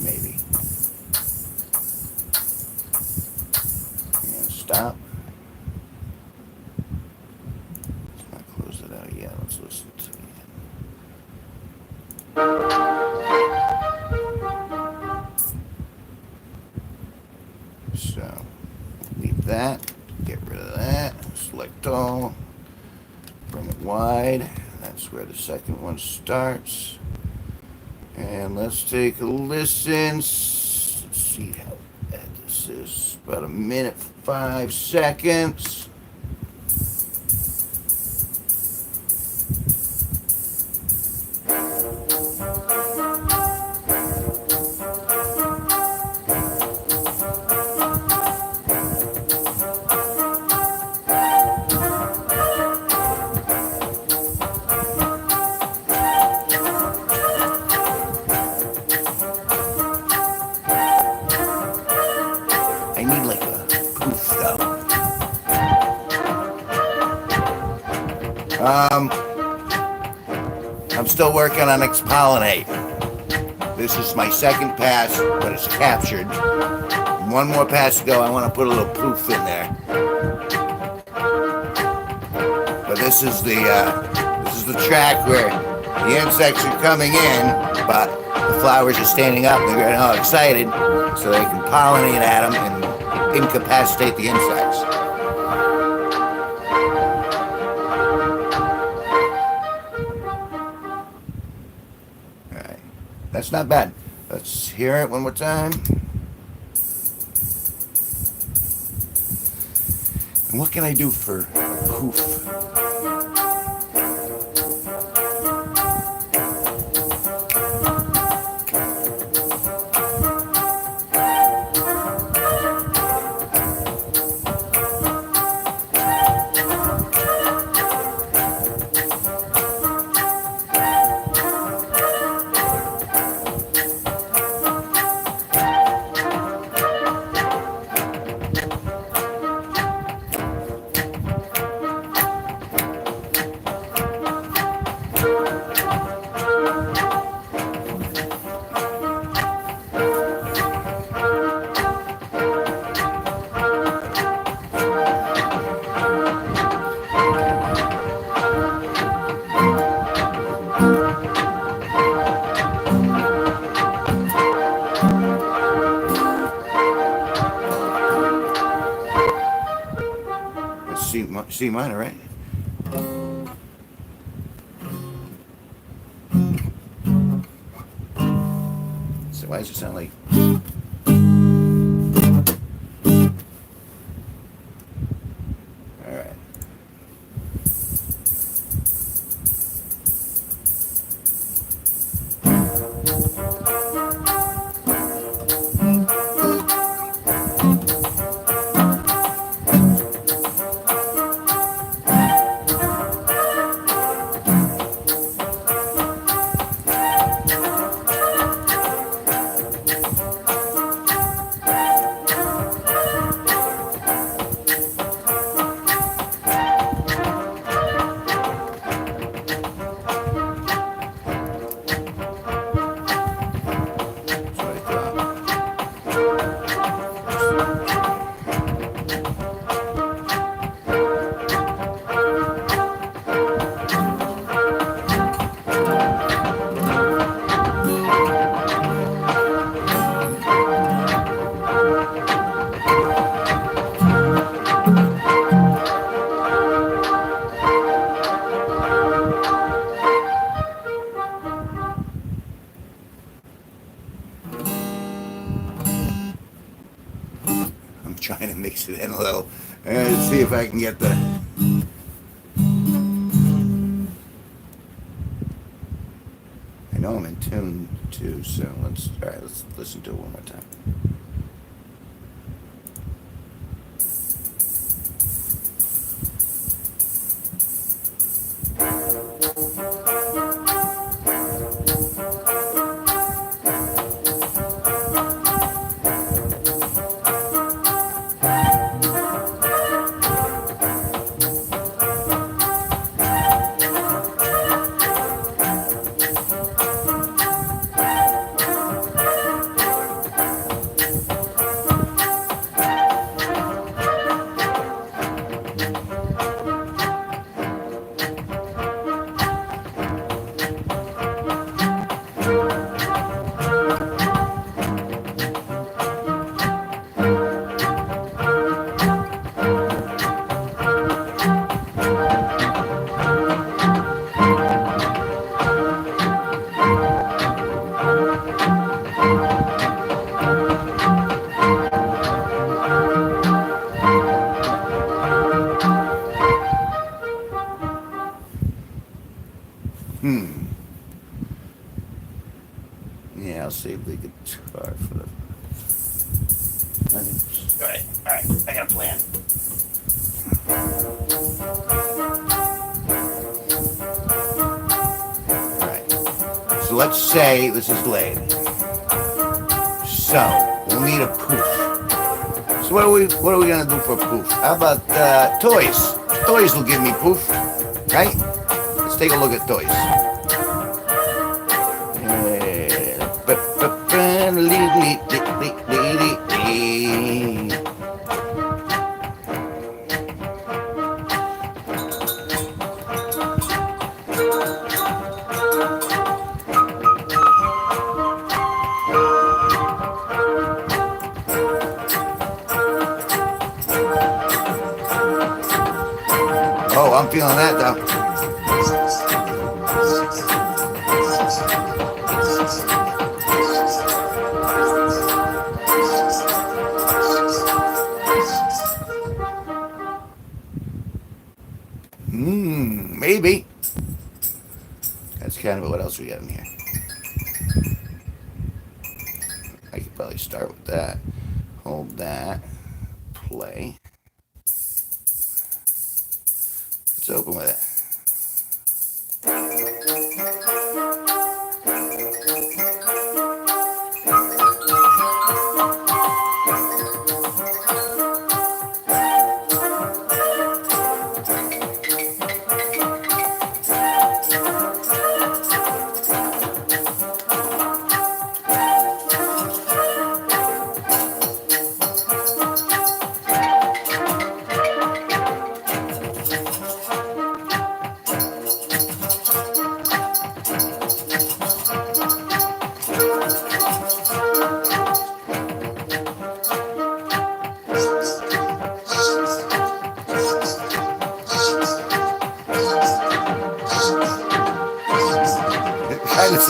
Maybe. And stop. Let's not close it out yet. Let's listen to it. So, leave that. Get rid of that. Select all. Bring it wide. That's where the second one starts. And let's take a listen. Let's see how bad this is. About a minute, 5 seconds. I need like a poof though. I'm still working on Expollinate. This is my second pass, but it's captured. One more pass to go. I want to put a little poof in there. But this is the track where the insects are coming in, but the flowers are standing up and they're getting all excited so they can pollinate at them and incapacitate the insects. Alright, that's not bad. Let's hear it one more time. And what can I do for poof? C minor, right? So why does it sound like? All right. That's what I thought. I'm trying to mix it in a little. Let's see if I can get the. I know I'm in tune too, so let's listen to it one more time. Yeah, I'll save the guitar for the. All right, I got a plan. All right, so let's say this is laid. So we'll need a poof. So what are we gonna do for poof? How about toys? Toys will give me poof, right? Let's take a look at toys. Oh, I'm feeling that though. Maybe. That's kind of what else we got in here. I could probably start with that. Hold that. Play. Let's open with it.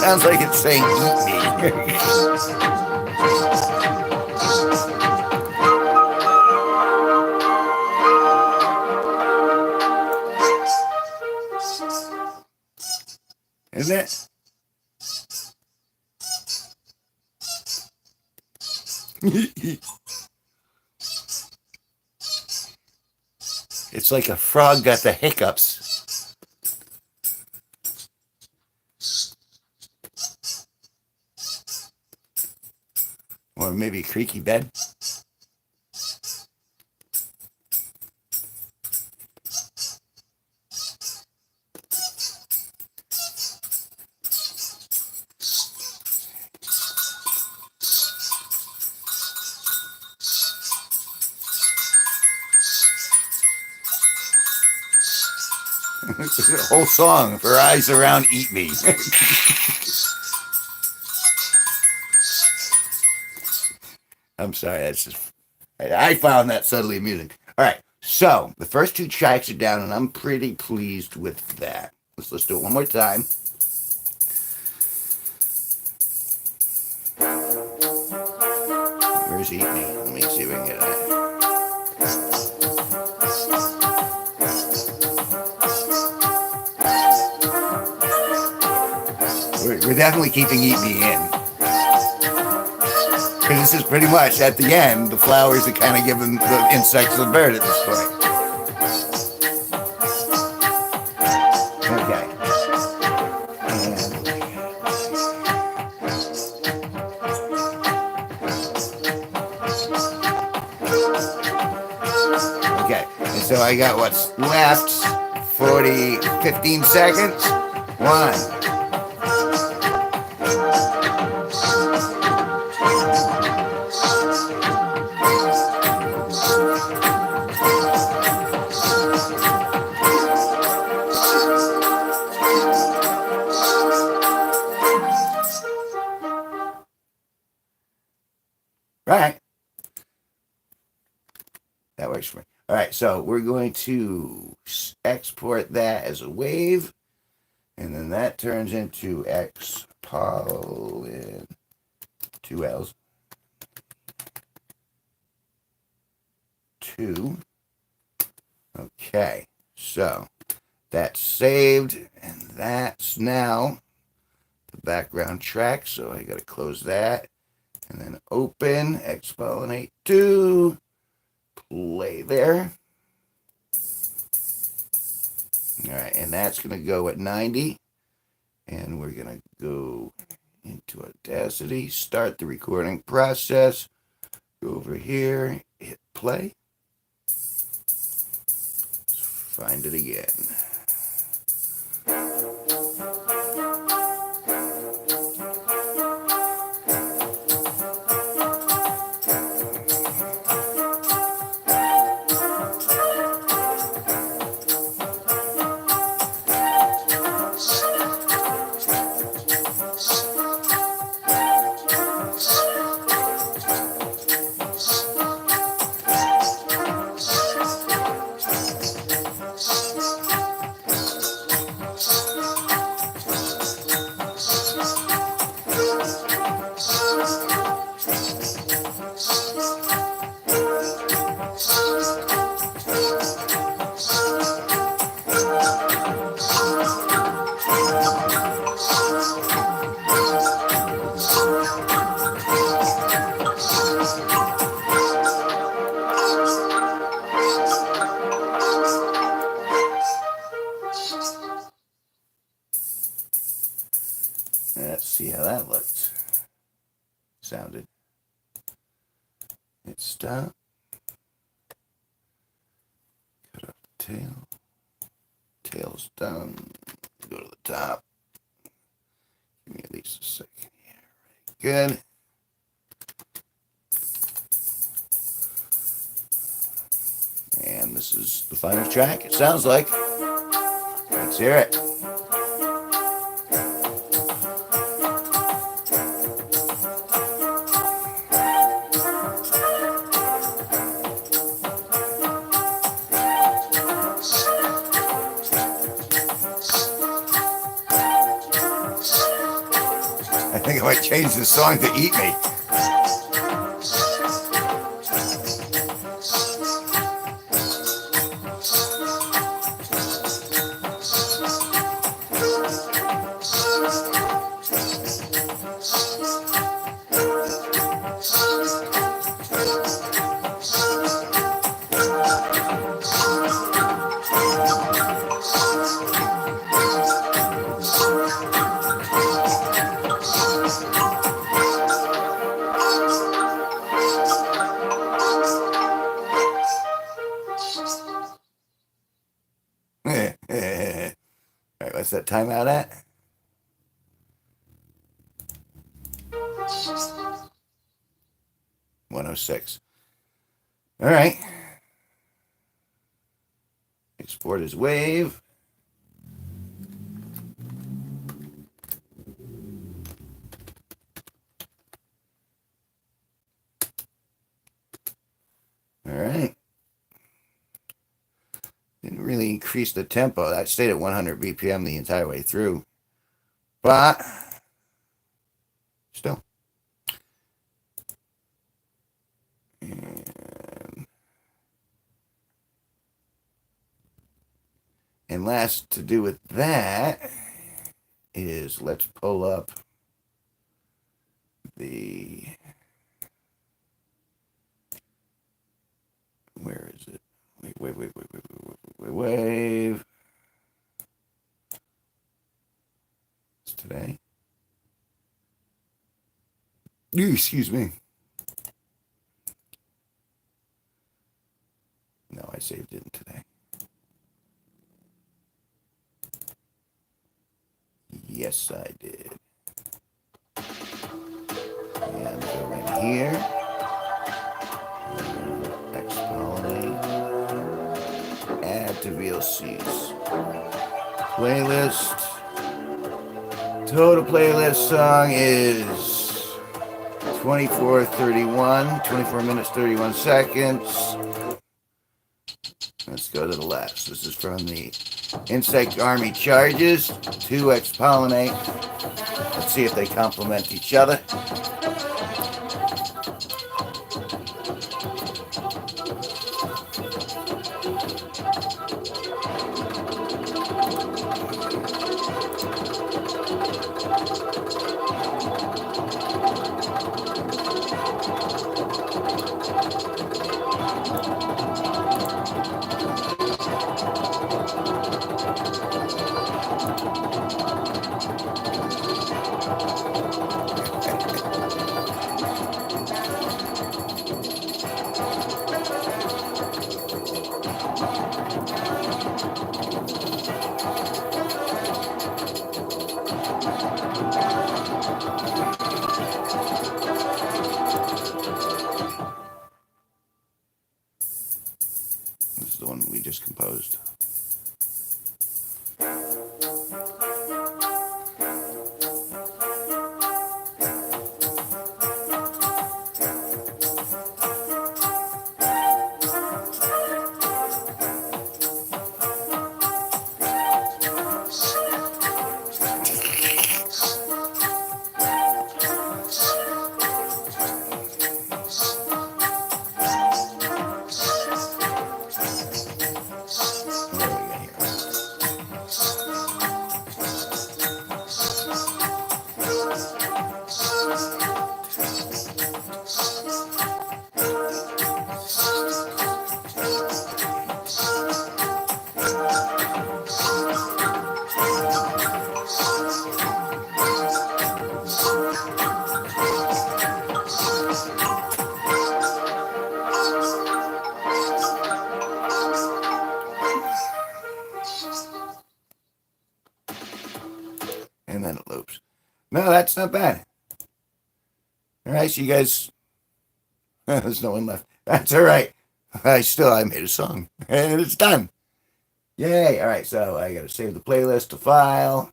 sounds like it's saying eat me. Isn't it? It's like a frog got the hiccups. Or maybe a creaky bed. The whole song, her eyes around eat me. I'm sorry, that's just, I found that subtly amusing. All right, so the first two tracks are down, and I'm pretty pleased with that. Let's do it one more time. Where's Eat Me? Let me see if I can get it. We're definitely keeping Eat Me in. Because this is pretty much, at the end, the flowers are kind of giving the insects the bird at this point. Okay. Okay, and so I got what's left, 15 seconds. 1. Right. That works for me. All right, so we're going to export that as a wave, and then that turns into Xpolin, 2 L's, 2. Okay, so that's saved, and that's now the background track, so I got to close that, and then open Xpolin 2. Play there. All right, and that's going to go at 90. And we're going to go into Audacity, start the recording process, go over here, hit play. Let's find it again. Let's see how that looked. Sounded. It stopped. Cut off the tail. Tail's done. Go to the top. Give me at least a second here. Right, good. And this is the final track, it sounds like. Let's hear it. might change the song to Eat Me. All right, what's that timeout at? 106. All right. Export as wave. All right. Didn't really increase the tempo. That stayed at 100 BPM the entire way through. But still. And last to do with that is let's pull up the, where is it? Wave. It's today. Excuse me. No, I saved it in today. Yes, I did. And go in here. Expollinate. Add to VLCs. Playlist. Total playlist song is 24 minutes, 31 seconds. Let's go to the last. This is from the Insect Army Charges. 2x pollinate. Let's see if they complement each other. This is the one we just composed. And then it loops. No, that's not bad. All right, so you guys, there's no one left. That's all right. I made a song and it's done. Yay. All right, so I got to save the playlist to file.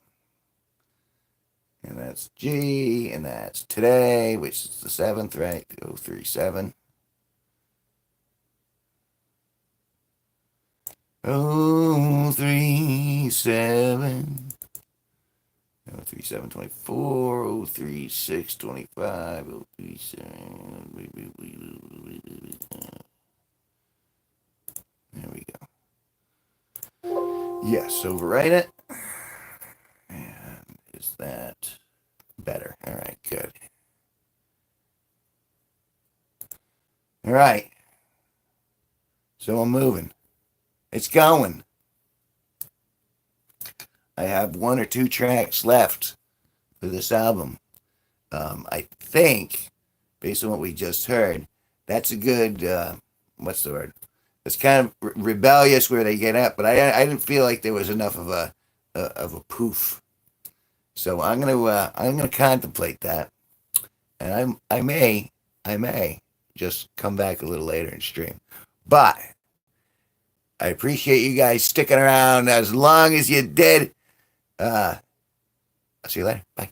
And that's G, and that's today, which is the 7th, right? 037. 037. 037. 037, 24, 036, 25, 037. There we go. Yes, overwrite it. And is that better? All right, good. All right. So I'm moving. It's going. I have 1 or 2 tracks left for this album. I think, based on what we just heard, that's a good, what's the word? It's kind of rebellious where they get at, but I didn't feel like there was enough of a poof. So I'm gonna contemplate that, and I may just come back a little later and stream, but I appreciate you guys sticking around as long as you did. I'll see you later. Bye.